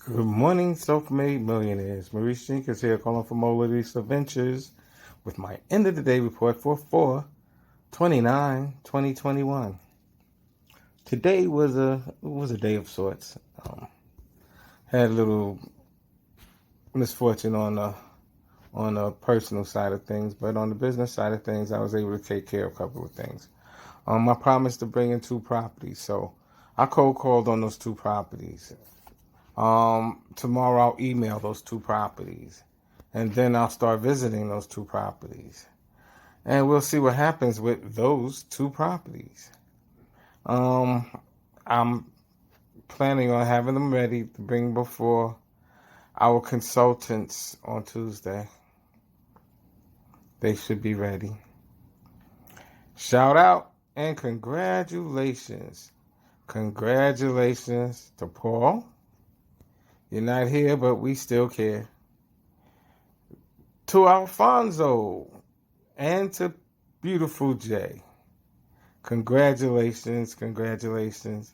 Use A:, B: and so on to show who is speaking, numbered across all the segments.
A: Good morning, self-made millionaires. Maurice Jenkins here, calling from Molodisa Ventures with my end of the day report for 4/29/2021. Today was a day of sorts. Had a little misfortune on the personal side of things, but on the business side of things, I was able to take care of a couple of things. I promised to bring in 2 properties, so I cold called on those 2 properties. Tomorrow I'll email those 2 properties, and then I'll start visiting those 2 properties, and we'll see what happens with those 2 properties. I'm planning on having them ready to bring before our consultants on Tuesday. They should be ready. Shout out and congratulations. Congratulations to Paul. You're not here, but we still care. To Alfonso and to beautiful Jay. Congratulations, congratulations.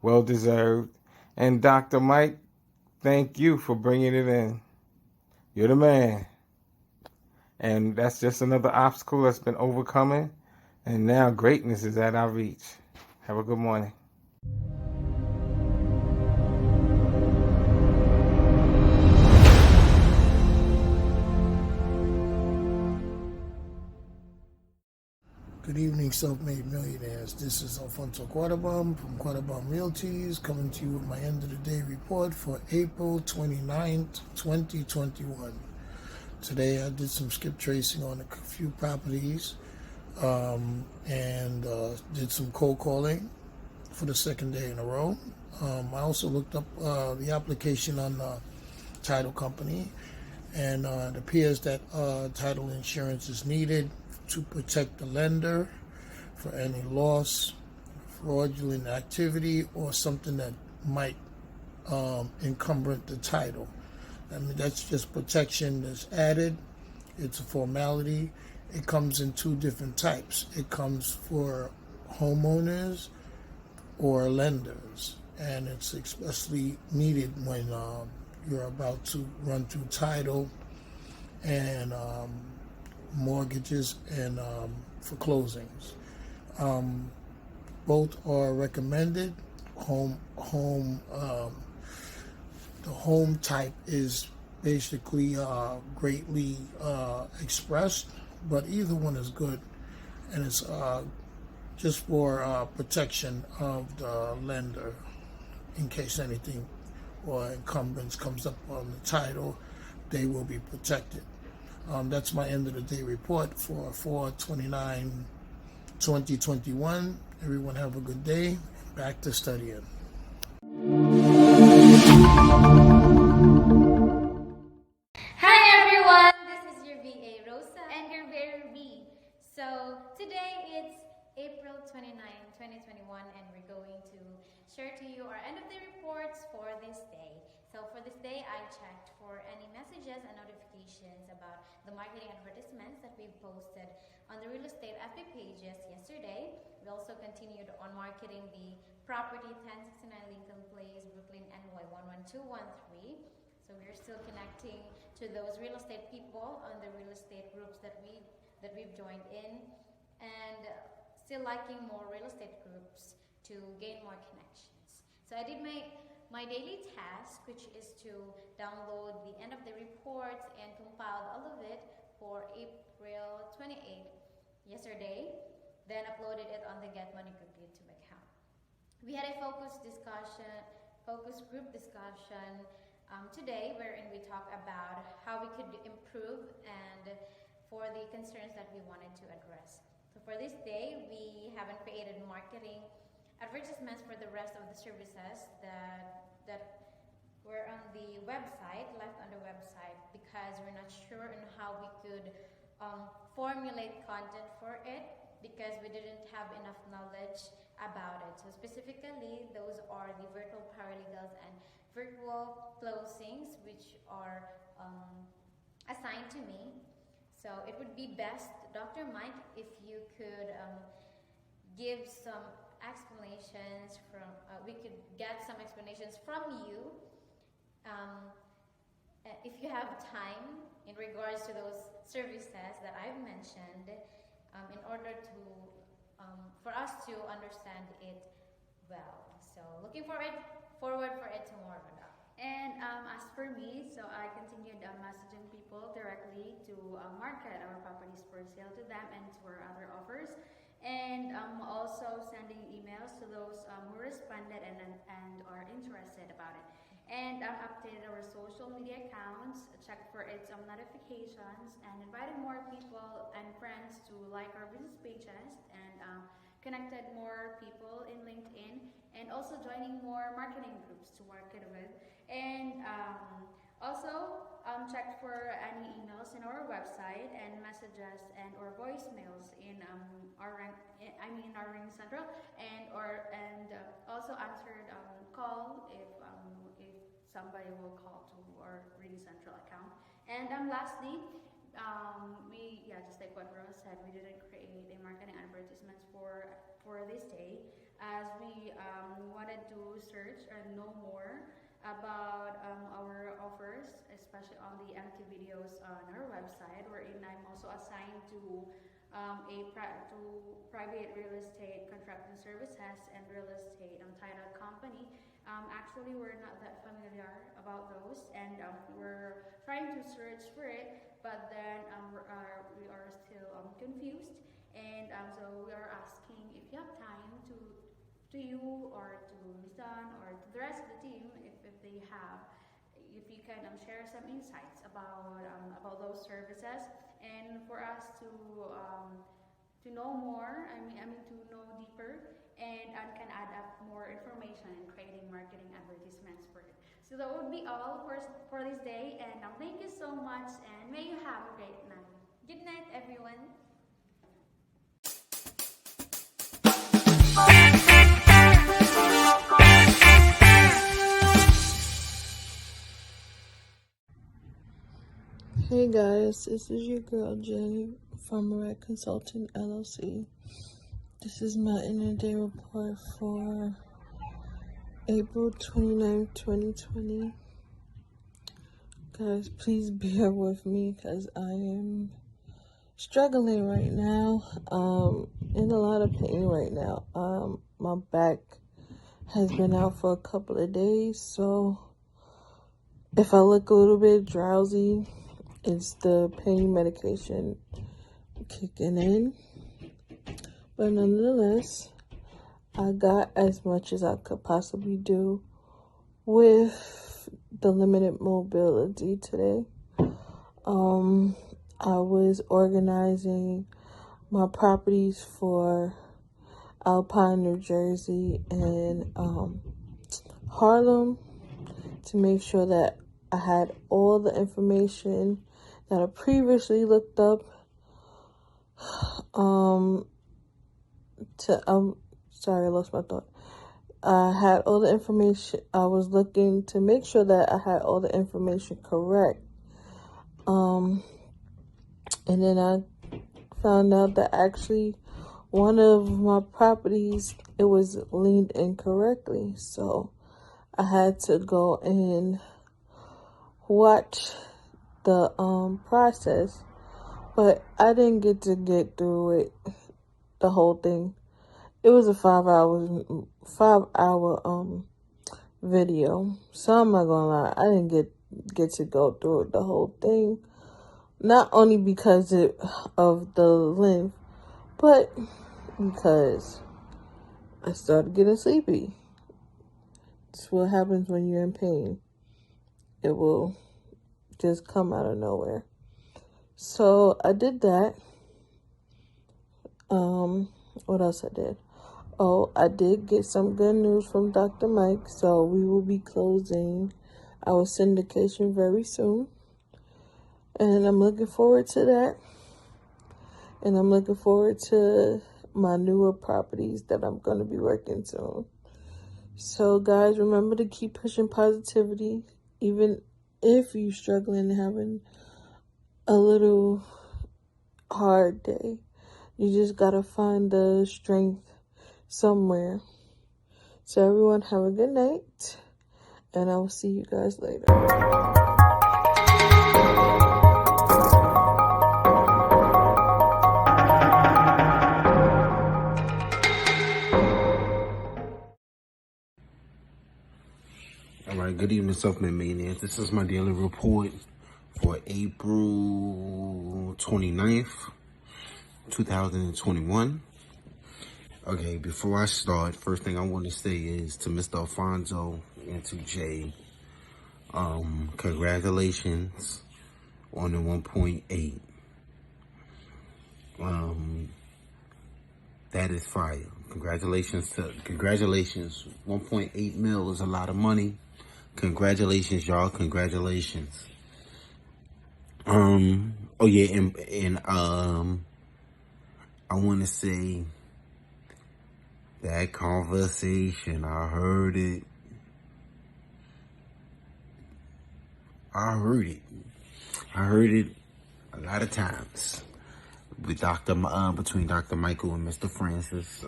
A: Well deserved. And Dr. Mike, thank you for bringing it in. You're the man. And that's just another obstacle that's been overcoming. And now greatness is at our reach. Have a good morning.
B: Good evening, self-made millionaires. This is Alfonso Quattlebaum from Quattlebaum Realties coming to you with my end of the day report for April 29th, 2021. Today I did some skip tracing on a few properties and did some cold calling for the second day in a row. I also looked up the application on the title company, and it appears that title insurance is needed to protect the lender for any loss, fraudulent activity, or something that might encumber the title. I mean, that's just protection that's added. It's a formality. It comes in 2 different types. It comes for homeowners or lenders, and it's especially needed when you're about to run through title and mortgages and for closings. Both are recommended. The home type is basically greatly expressed, but either one is good, and it's just for protection of the lender in case anything or encumbrance comes up on the title. They will be protected. That's my end of the day report for 4/29/2021. Everyone have a good day. Back to studying.
C: Hi everyone, this is your VA Rosa and your very B. So today it's April 29, 2021, and we're going to share to you our end of the reports for this day. So for this day, I checked for any messages and notifications about the marketing advertisements that we posted on the real estate FB pages yesterday. We also continued on marketing the property 1069 Lincoln Place, Brooklyn, NY 11213. So we're still connecting to those real estate people on the real estate groups that we've joined in, and still liking more real estate groups to gain more connections. So I did my daily task, which is to download the end of the reports and compiled all of it for April 28th yesterday, then uploaded it on the Get Money Group YouTube account. We had a focus group discussion today, wherein we talk about how we could improve and for the concerns that we wanted to address. So for this day, we haven't created marketing advertisements for the rest of the services that were on the website, left on the website, because we're not sure on how we could formulate content for it, because we didn't have enough knowledge about it. So specifically, those are the virtual paralegals and virtual closings which are assigned to me. So it would be best, Dr. Mike, if you could give some explanations from, we could get some explanations from you, um, if you have time, in regards to those services that I've mentioned, in order to, for us to understand it well. So looking forward for it tomorrow, Doc.
D: And as for me, so I continued messaging people directly to market our properties for sale to them and to our other offers. And also sending emails to those who responded and are interested about it. And updated our social media accounts, checked for its notifications, and invited more people and friends to like our business pages, and connected more people in LinkedIn, and also joining more marketing groups to market with. And also checked for any emails in our website and messages and or voicemails in our our ring central, and also answered call if somebody will call to our ring central account. And lastly, we just like what Rose said, we didn't create a marketing advertisements for this day, as we wanted to search and know more about our offers, especially on the empty videos on our website, wherein I'm also assigned to private real estate contracting services and real estate title company. Actually, we're not that familiar about those, and we're trying to search for it, but then we are still confused, and so we are asking if you have time to you or to Miss Dawn or to the rest of the team, if you can share some insights about those services, and for us to know more. To know deeper, and can add up more information in creating marketing advertisements for it. So that would be all for this day, and thank you so much, and may you have a great night.
C: Good night, everyone.
E: Hey guys, this is your girl Jay from Red Consulting LLC. This is my end of day report for April 29th, 2020. Guys, please bear with me because I am struggling right now. In a lot of pain right now. My back has been out for a couple of days, so if I look a little bit drowsy, it's the pain medication kicking in. But nonetheless, I got as much as I could possibly do with the limited mobility today. I was organizing my properties for Alpine, New Jersey, and Harlem to make sure that I had all the information that I previously looked up. Sorry, I lost my thought. I had all the information. I was looking to make sure that I had all the information correct. And then I found out that actually one of my properties, it was liened incorrectly. So I had to go and watch the process, but I didn't get through it, the whole thing. It was a 5-hour video, so I'm not gonna lie, I didn't get to go through it, the whole thing. Not only because of the length, but because I started getting sleepy. It's what happens when you're in pain. It will just come out of nowhere. So I did that. What else I did? Oh, I did get some good news from Dr. Mike. So we will be closing our syndication very soon. And I'm looking forward to that. And I'm looking forward to my newer properties that I'm going to be working soon. So, guys, remember to keep pushing positivity, even if you're struggling and having a little hard day. You just gotta find the strength somewhere. So, everyone, have a good night, and I will see you guys later.
A: Alright, good evening, Self-Made Millionaires. This is my daily report for April 29th, 2021. Okay, before I start, first thing I want to say is to Mr. Alfonso and to Jay, congratulations on the 1.8. That is fire. Congratulations. 1.8 mil is a lot of money. Congratulations, y'all. Congratulations. Oh yeah, and I want to say that conversation, I heard it a lot of times with between Dr. Michael and Mr. Francis.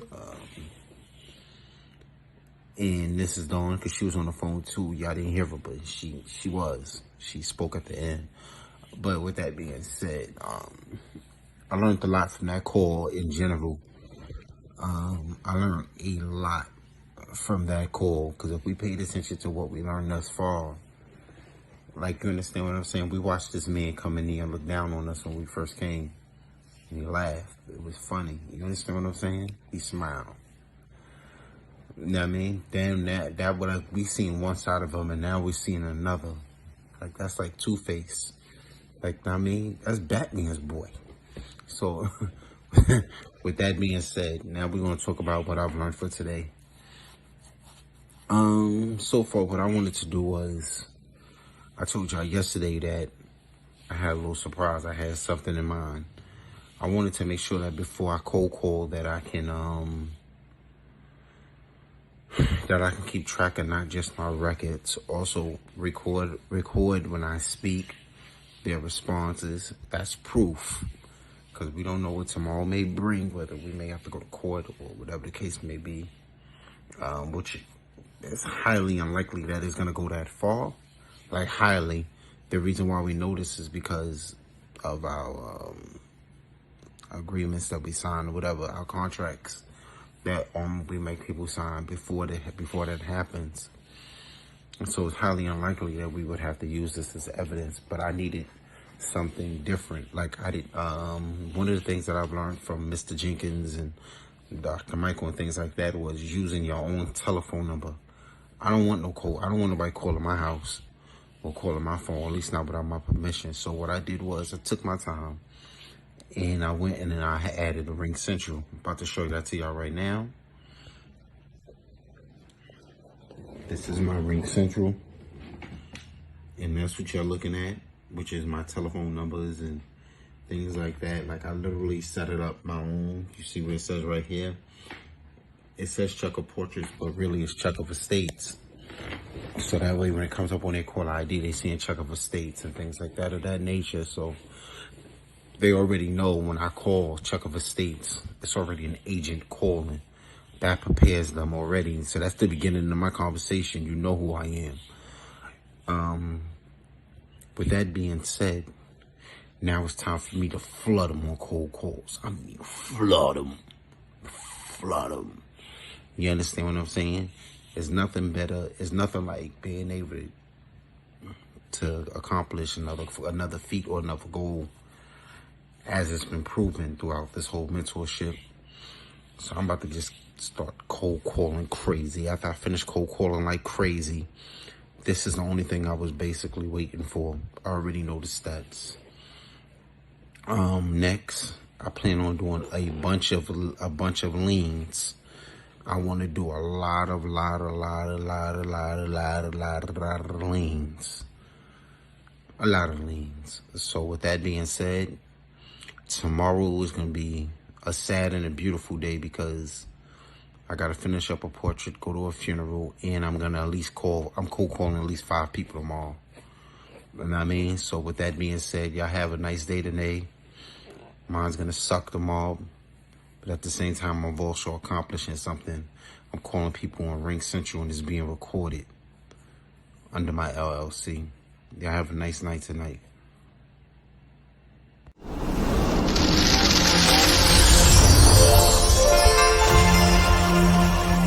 A: And this is Dawn, because she was on the phone too. Y'all didn't hear her, but she spoke at the end. But with that being said, I learned a lot from that call in general. I learned a lot from that call, because if we paid attention to what we learned thus far, like, you understand what I'm saying? We watched this man come in here and look down on us when we first came, and he laughed. It was funny. You understand what I'm saying? He smiled. You know what I mean? Damn, we seen one side of him, and now we're seeing another. Like, that's like Two-Face. Like, I mean, that's Batman's boy. So, with that being said, now we're going to talk about what I've learned for today. So far, what I wanted to do was, I told y'all yesterday that I had a little surprise. I had something in mind. I wanted to make sure that before I cold call that I can keep track of not just my records, also record when I speak, their responses. That's proof, because we don't know what tomorrow may bring, whether we may have to go to court or whatever the case may be, which is highly unlikely that it's going to go that far. Like, highly. The reason why we know this is because of our agreements that we sign, or whatever, our contracts that we make people sign before that happens. And so it's highly unlikely that we would have to use this as evidence, but I needed something different. Like, I did, one of the things that I've learned from Mr. Jenkins and Dr. Michael and things like that was using your own telephone number. I don't want nobody calling my house or calling my phone, at least not without my permission. So what I did was I took my time and I went and then I added a Ring Central. I'm about to show that to y'all right now. This is my Ring Central, and that's what you're looking at, which is my telephone numbers and things like that. Like, I literally set it up my own. You see what it says right here? It says check of portraits, but really it's check of estates. So that way when it comes up on their caller ID, they see a check of estates and things like that of that nature. So they already know when I call check of estates, it's already an agent calling. That prepares them already. So that's the beginning of my conversation. You know who I am. With that being said, now it's time for me to flood them on cold calls. I mean, flood them. You understand what I'm saying? There's nothing better. It's nothing like being able to accomplish another feat or another goal, as it's been proven throughout this whole mentorship. So I'm about to just start cold calling crazy. After I finish cold calling like crazy, this is the only thing I was basically waiting for. I already know the stats. Next, I plan on doing a bunch of leans. I want to do a lot of leans. A lot of leans. So with that being said, tomorrow is going to be a sad and a beautiful day, because
F: I got to finish up a portrait, go to a funeral, and I'm going to at least I'm cold calling at least 5 people tomorrow. You know what I mean? So with that being said, y'all have a nice day today. Mine's going to suck tomorrow. But at the same time, I'm also accomplishing something. I'm calling people on Ring Central and it's being recorded under my LLC. Y'all have a nice night tonight.